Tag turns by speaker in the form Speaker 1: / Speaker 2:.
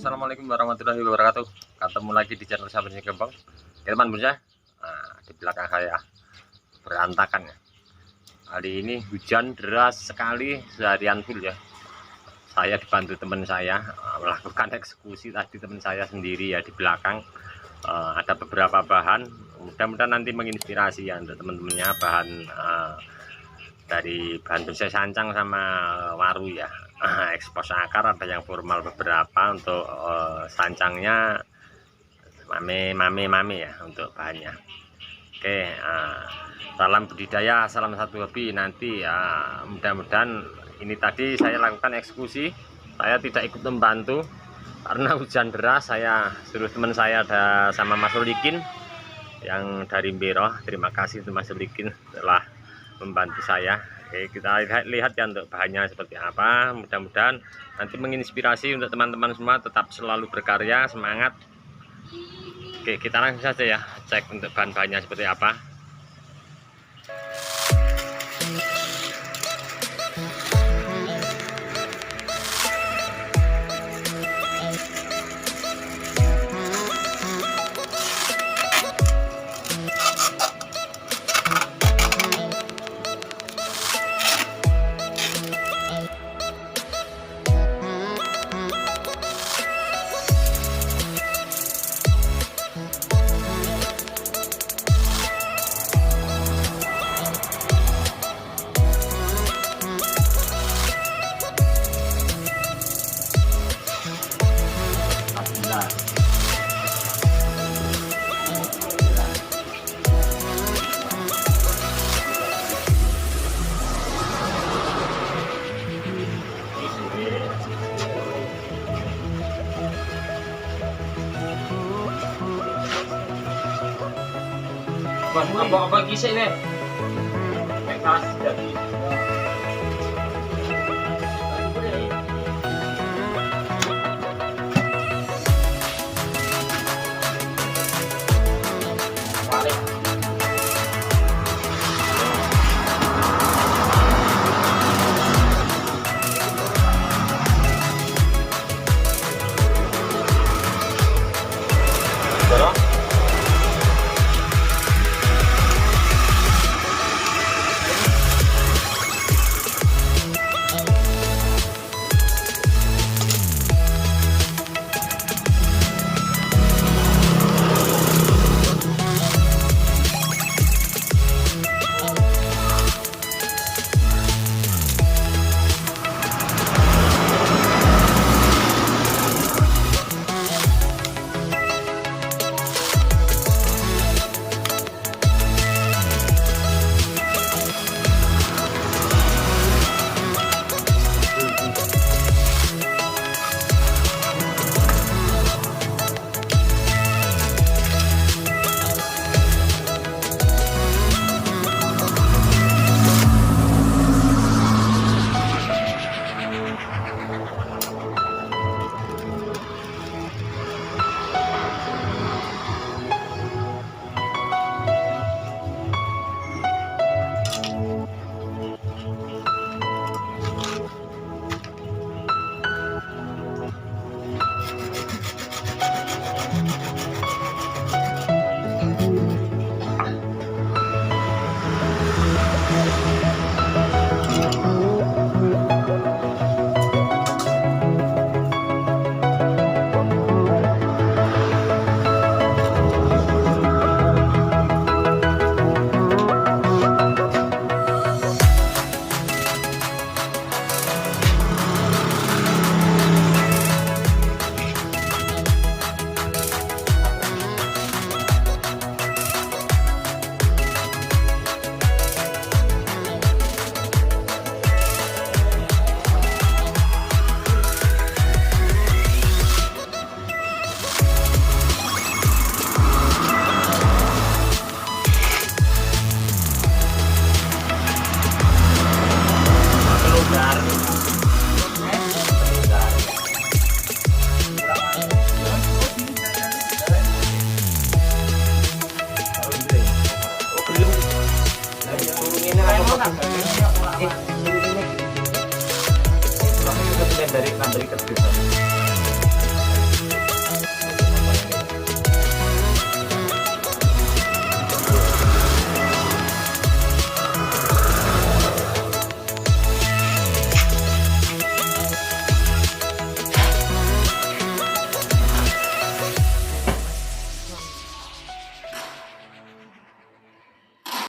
Speaker 1: Assalamualaikum warahmatullahi wabarakatuh. Ketemu lagi di channel Sahabatnya Gembong. Teman ya, di belakang saya berantakan ya. Hari ini hujan deras sekali seharian full ya. Saya dibantu teman saya melakukan eksekusi tadi, teman saya sendiri ya di belakang. Ada beberapa bahan, mudah-mudahan nanti menginspirasi ya untuk teman-temannya, bahan dari bahan bonsai sancang sama waru ya. Ekspos akar ada yang formal beberapa, untuk sancangnya mame ya untuk bahannya. Oke, salam budidaya, salam satu hobi. Nanti mudah-mudahan ini tadi saya lakukan eksekusi, saya tidak ikut membantu karena hujan deras. Saya suruh teman saya ada sama Mas Ulikin yang dari Mbero. Terima kasih untuk Mas Ulikin telah membantu saya. Oke, kita lihat ya untuk bahannya seperti apa. Mudah-mudahan nanti menginspirasi untuk teman-teman semua. Tetap selalu berkarya, semangat. Oke, kita langsung saja ya cek untuk bahan-bahannya seperti apa.
Speaker 2: Apa kisah ini? Kekas jadi. Tulangnya sudah pindah dari kerdus.